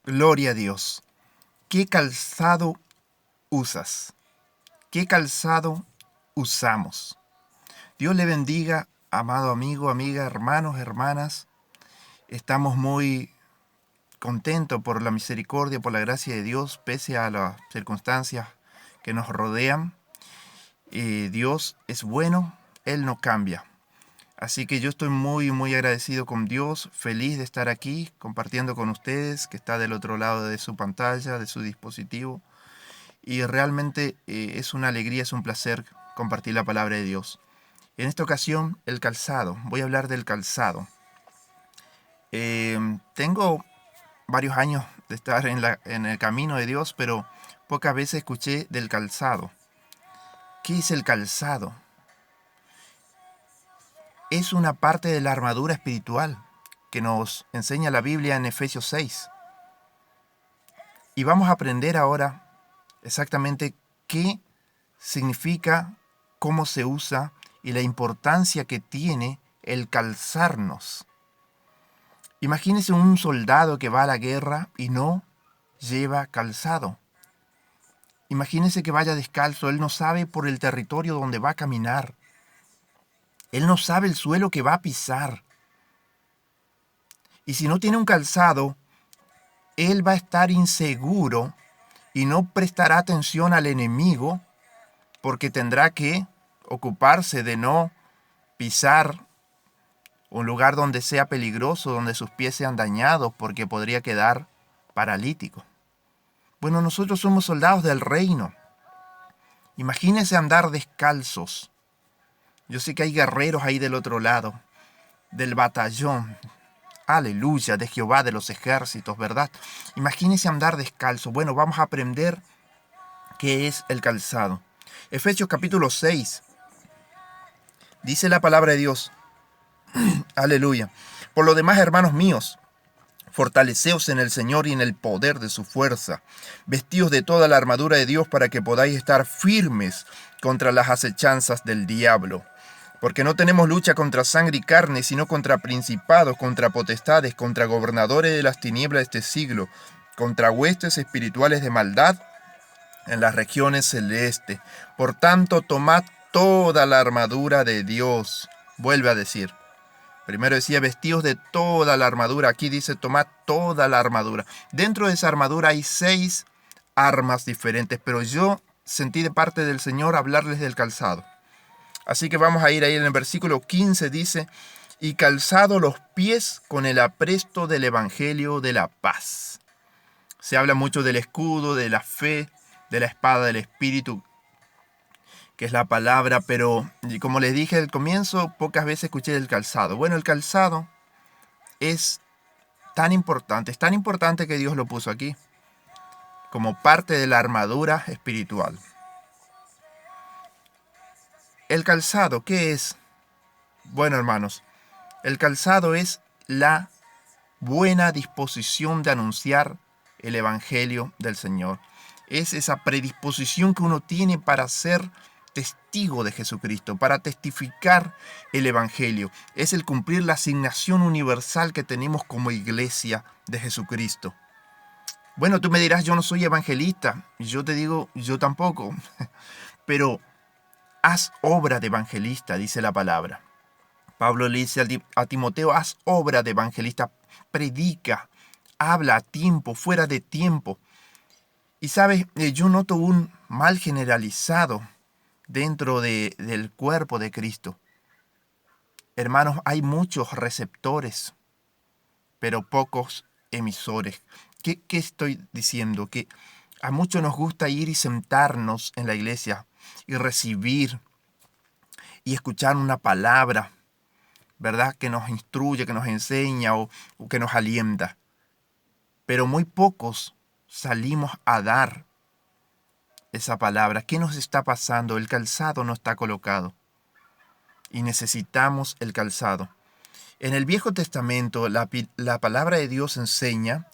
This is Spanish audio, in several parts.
Gloria a Dios. ¿Qué calzado usas? ¿Qué calzado usamos? Dios le bendiga, amado amigo, amiga, hermanos, hermanas. Estamos muy contentos por la misericordia, por la gracia de Dios, pese a las circunstancias que nos rodean. Dios es bueno, Él no cambia. Así que yo estoy muy agradecido con Dios, feliz de estar aquí compartiendo con ustedes, que está del otro lado de su pantalla, de su dispositivo. Y realmente es una alegría, es un placer compartir la palabra de Dios. En esta ocasión, el calzado. Voy a hablar del calzado. Tengo varios años de estar en el camino de Dios, pero pocas veces escuché del calzado. ¿Qué es el calzado? Es una parte de la armadura espiritual que nos enseña la Biblia en Efesios 6. Y vamos a aprender ahora exactamente qué significa, cómo se usa y la importancia que tiene el calzarnos. Imagínese un soldado que va a la guerra y no lleva calzado. Imagínese que vaya descalzo, él no sabe por el territorio donde va a caminar. Él no sabe el suelo que va a pisar. Y si no tiene un calzado, él va a estar inseguro y no prestará atención al enemigo porque tendrá que ocuparse de no pisar un lugar donde sea peligroso, donde sus pies sean dañados porque podría quedar paralítico. Bueno, nosotros somos soldados del reino. Imagínense andar descalzos. Yo sé que hay guerreros ahí del otro lado, del batallón. Aleluya, de Jehová de los ejércitos, ¿verdad? Imagínense andar descalzo. Bueno, vamos a aprender qué es el calzado. Efesios capítulo 6. Dice la palabra de Dios. Aleluya. Por lo demás, hermanos míos, fortaleceos en el Señor y en el poder de su fuerza. Vestíos de toda la armadura de Dios para que podáis estar firmes contra las acechanzas del diablo. Porque no tenemos lucha contra sangre y carne, sino contra principados, contra potestades, contra gobernadores de las tinieblas de este siglo, contra huestes espirituales de maldad en las regiones celestes. Por tanto, tomad toda la armadura de Dios. Vuelve a decir. Primero decía vestidos de toda la armadura. Aquí dice tomad toda la armadura. Dentro de esa armadura hay 6 armas diferentes, pero yo sentí de parte del Señor hablarles del calzado. Así que vamos a ir ahí en el versículo 15, dice, y calzado los pies con el apresto del evangelio de la paz. Se habla mucho del escudo, de la fe, de la espada del espíritu, que es la palabra, pero como les dije al comienzo, pocas veces escuché del calzado. Bueno, el calzado es es tan importante que Dios lo puso aquí, como parte de la armadura espiritual. El calzado, ¿qué es? Bueno, hermanos, el calzado es la buena disposición de anunciar el evangelio del Señor. Es esa predisposición que uno tiene para ser testigo de Jesucristo, para testificar el evangelio. Es el cumplir la asignación universal que tenemos como iglesia de Jesucristo. Bueno, tú me dirás, yo no soy evangelista. Y yo te digo, yo tampoco. Pero haz obra de evangelista, dice la palabra. Pablo le dice a Timoteo, haz obra de evangelista, predica, habla a tiempo, fuera de tiempo. Y sabes, yo noto un mal generalizado dentro del cuerpo de Cristo. Hermanos, hay muchos receptores, pero pocos emisores. ¿Qué estoy diciendo? Que a muchos nos gusta ir y sentarnos en la iglesia y recibir y escuchar una palabra, ¿verdad? Que nos instruye, que nos enseña o que nos alienta. Pero muy pocos salimos a dar esa palabra. ¿Qué nos está pasando? El calzado no está colocado. Y necesitamos el calzado. En el Viejo Testamento la palabra de Dios enseña.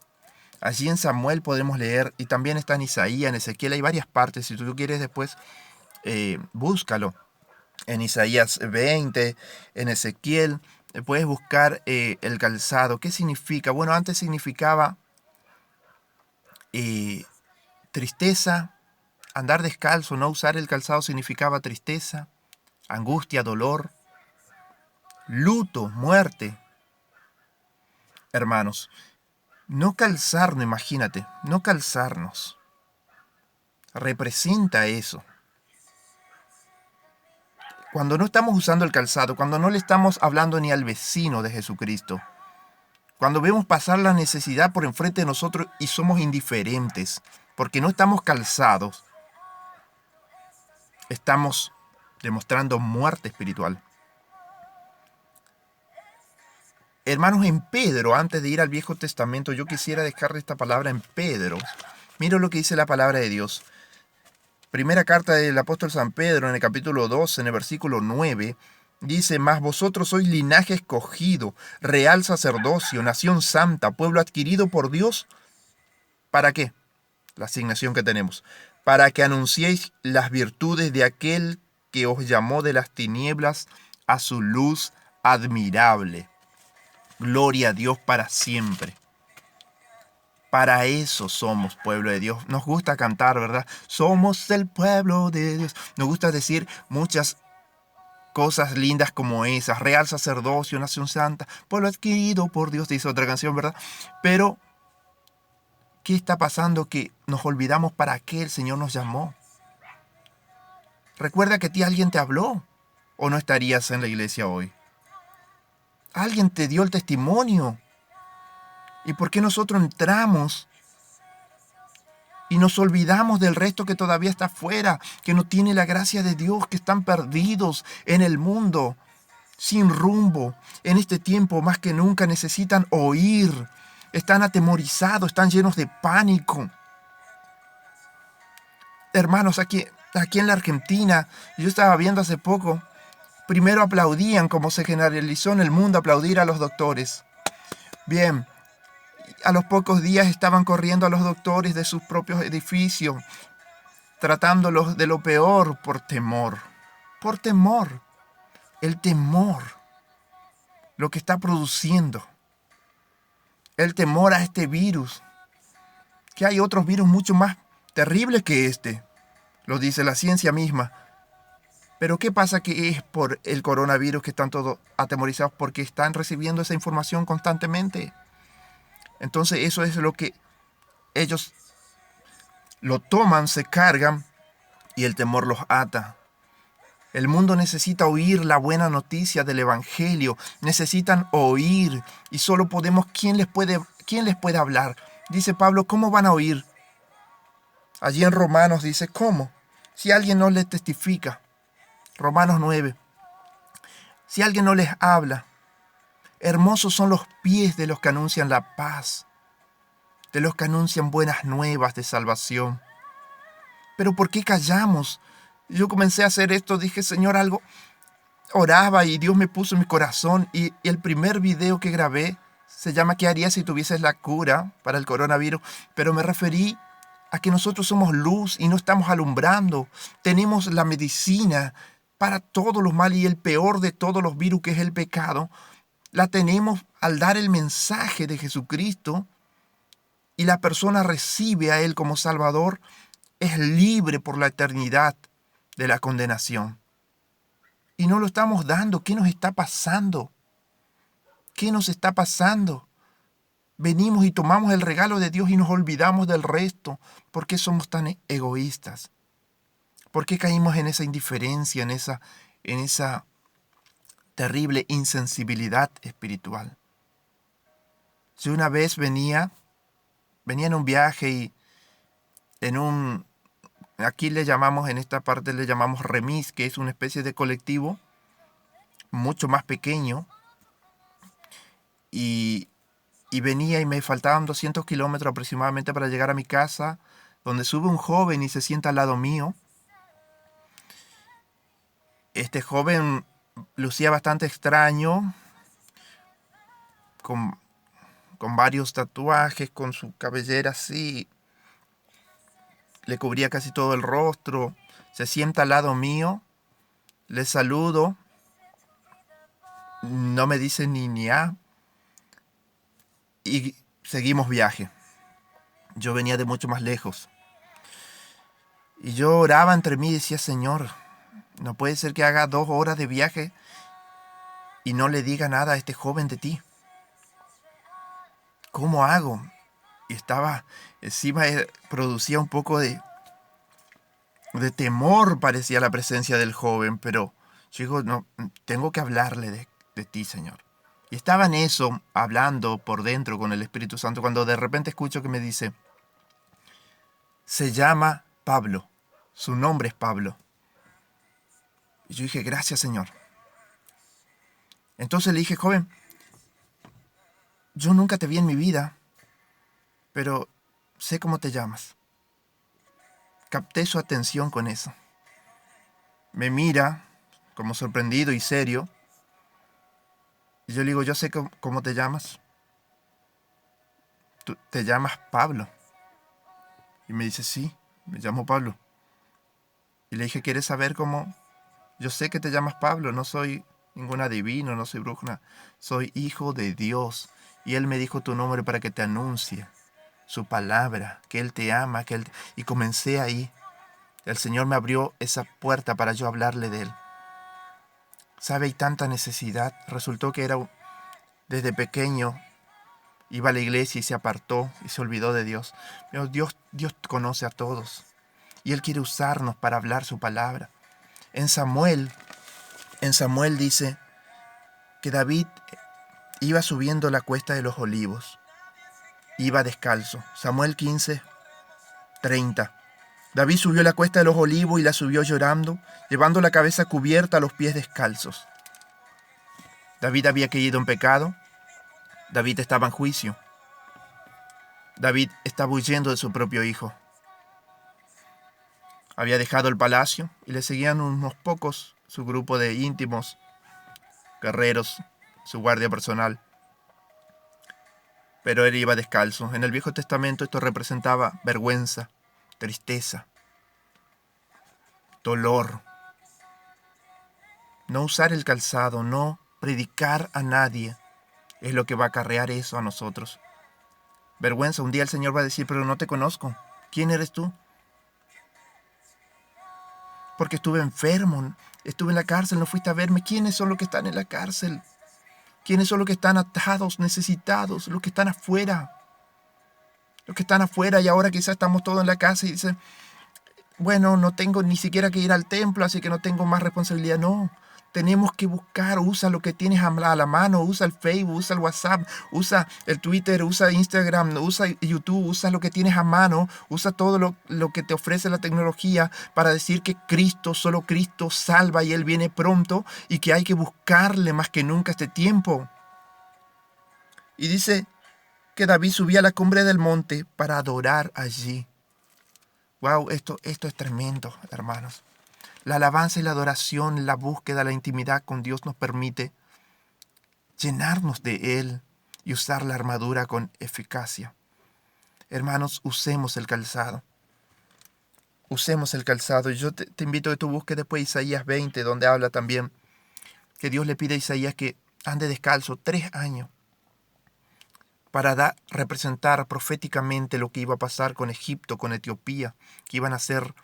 Allí en Samuel podemos leer, y también está en Isaías, en Ezequiel, hay varias partes. Si tú quieres después, búscalo. En Isaías 20, en Ezequiel, puedes buscar el calzado. ¿Qué significa? Bueno, antes significaba tristeza. Andar descalzo, no usar el calzado significaba tristeza, angustia, dolor, luto, muerte. Hermanos, no calzarnos, imagínate, no calzarnos, representa eso. Cuando no estamos usando el calzado, cuando no le estamos hablando ni al vecino de Jesucristo, cuando vemos pasar la necesidad por enfrente de nosotros y somos indiferentes, porque no estamos calzados, estamos demostrando muerte espiritual. Hermanos, en Pedro, antes de ir al Viejo Testamento, yo quisiera dejarle esta palabra en Pedro. Mira lo que dice la palabra de Dios. Primera carta del apóstol San Pedro, en el capítulo 2, en el versículo 9, dice: mas vosotros sois linaje escogido, real sacerdocio, nación santa, pueblo adquirido por Dios. ¿Para qué? La asignación que tenemos. Para que anunciéis las virtudes de aquel que os llamó de las tinieblas a su luz admirable. Gloria a Dios para siempre. Para eso somos pueblo de Dios. Nos gusta cantar, ¿verdad? Somos el pueblo de Dios. Nos gusta decir muchas cosas lindas como esas. Real sacerdocio, nación santa, pueblo adquirido por Dios, dice otra canción, ¿verdad? Pero, ¿qué está pasando? Que nos olvidamos para qué el Señor nos llamó. Recuerda que a ti alguien te habló, o no estarías en la iglesia hoy. Alguien te dio el testimonio. ¿Y por qué nosotros entramos y nos olvidamos del resto que todavía está afuera, que no tiene la gracia de Dios, que están perdidos en el mundo, sin rumbo? En este tiempo más que nunca necesitan oír. Están atemorizados, están llenos de pánico. Hermanos, aquí en la Argentina, yo estaba viendo hace poco, primero aplaudían, como se generalizó en el mundo, aplaudir a los doctores. Bien, a los pocos días estaban corriendo a los doctores de sus propios edificios, tratándolos de lo peor por temor. Por temor. El temor. Lo que está produciendo. El temor a este virus. Que hay otros virus mucho más terribles que este. Lo dice la ciencia misma. Pero ¿qué pasa? Que es por el coronavirus que están todos atemorizados, porque están recibiendo esa información constantemente. Entonces eso es lo que ellos lo toman, se cargan y el temor los ata. El mundo necesita oír la buena noticia del Evangelio. Necesitan oír y solo podemos. ¿Quién les puede hablar? Dice Pablo, ¿cómo van a oír? Allí en Romanos dice, ¿cómo? Si alguien no les testifica. Romanos 9. Si alguien no les habla. Hermosos son los pies de los que anuncian la paz, de los que anuncian buenas nuevas de salvación. Pero ¿por qué callamos? Yo comencé a hacer esto, dije, Señor, algo. Oraba y Dios me puso en mi corazón, y el primer video que grabé se llama ¿Qué harías si tuvieses la cura para el coronavirus? Pero me referí a que nosotros somos luz y no estamos alumbrando. Tenemos la medicina para todos los males, y el peor de todos los virus, que es el pecado, la tenemos al dar el mensaje de Jesucristo, y la persona recibe a Él como Salvador, es libre por la eternidad de la condenación. Y no lo estamos dando. ¿Qué nos está pasando? ¿Qué nos está pasando? Venimos y tomamos el regalo de Dios y nos olvidamos del resto. ¿Por qué somos tan egoístas? ¿Por qué caímos en esa indiferencia, en esa terrible insensibilidad espiritual? Yo una vez venía en un viaje y aquí le llamamos, en esta parte le llamamos remis, que es una especie de colectivo mucho más pequeño, y venía y me faltaban 200 kilómetros aproximadamente para llegar a mi casa, donde sube un joven y se sienta al lado mío. Este joven lucía bastante extraño, con varios tatuajes, con su cabellera así, le cubría casi todo el rostro. Se sienta al lado mío, le saludo, no me dice ni a, y seguimos viaje. Yo venía de mucho más lejos. Y yo oraba entre mí y decía, Señor, no puede ser que haga 2 horas de viaje y no le diga nada a este joven de ti. ¿Cómo hago? Y estaba, encima producía un poco de temor, parecía la presencia del joven, pero yo digo, no, tengo que hablarle de ti, Señor. Y estaba en eso, hablando por dentro con el Espíritu Santo, cuando de repente escucho que me dice, se llama Pablo, su nombre es Pablo. Y yo dije, gracias, Señor. Entonces le dije, joven, yo nunca te vi en mi vida, pero sé cómo te llamas. Capté su atención con eso. Me mira como sorprendido y serio. Y yo le digo, yo sé cómo te llamas. Tú te llamas Pablo. Y me dice, sí, me llamo Pablo. Y le dije, ¿quieres saber cómo? Yo sé que te llamas Pablo, no soy ningún adivino, no soy bruja, soy hijo de Dios. Y Él me dijo tu nombre para que te anuncie su palabra, que Él te ama, Y comencé ahí. El Señor me abrió esa puerta para yo hablarle de Él. ¿Sabe? Hay tanta necesidad. Resultó que desde pequeño, iba a la iglesia y se apartó y se olvidó de Dios. Pero Dios conoce a todos. Y Él quiere usarnos para hablar su palabra. En Samuel dice que David iba subiendo la cuesta de los olivos. Iba descalzo. Samuel 15:30. David subió la cuesta de los olivos y la subió llorando, llevando la cabeza cubierta, los pies descalzos. David había caído en pecado. David estaba en juicio. David estaba huyendo de su propio hijo. Había dejado el palacio y le seguían unos pocos, su grupo de íntimos, guerreros, su guardia personal. Pero él iba descalzo. En el Viejo Testamento esto representaba vergüenza, tristeza, dolor. No usar el calzado, no predicar a nadie, es lo que va a acarrear eso a nosotros. Vergüenza, un día el Señor va a decir, pero no te conozco. ¿Quién eres tú? Porque estuve enfermo, estuve en la cárcel, no fuiste a verme. ¿Quiénes son los que están en la cárcel? ¿Quiénes son los que están atados, necesitados, los que están afuera? Los que están afuera y ahora quizás estamos todos en la casa y dicen, bueno, no tengo ni siquiera que ir al templo, así que no tengo más responsabilidad. No, tenemos que buscar, usa lo que tienes a la mano, usa el Facebook, usa el WhatsApp, usa el Twitter, usa Instagram, usa YouTube, usa lo que tienes a mano, usa todo lo que te ofrece la tecnología para decir que Cristo, solo Cristo salva y Él viene pronto y que hay que buscarle más que nunca este tiempo. Y dice que David subía a la cumbre del monte para adorar allí. Wow, esto es tremendo, hermanos. La alabanza y la adoración, la búsqueda, la intimidad con Dios nos permite llenarnos de Él y usar la armadura con eficacia. Hermanos, usemos el calzado. Usemos el calzado. Y yo te invito a que tú busques después Isaías 20, donde habla también que Dios le pide a Isaías que ande descalzo 3 años para representar proféticamente lo que iba a pasar con Egipto, con Etiopía, que iban a ser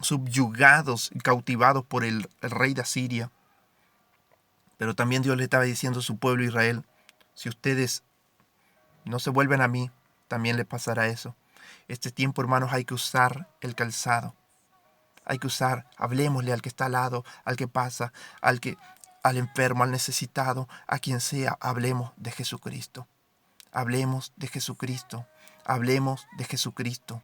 subyugados y cautivados por el rey de Asiria. Pero también Dios le estaba diciendo a su pueblo Israel, si ustedes no se vuelven a mí, también les pasará eso. Este tiempo, hermanos, hay que usar el calzado. Hay que usar, hablemosle al que está al lado, al que pasa, al enfermo, al necesitado, a quien sea, hablemos de Jesucristo. Hablemos de Jesucristo. Hablemos de Jesucristo.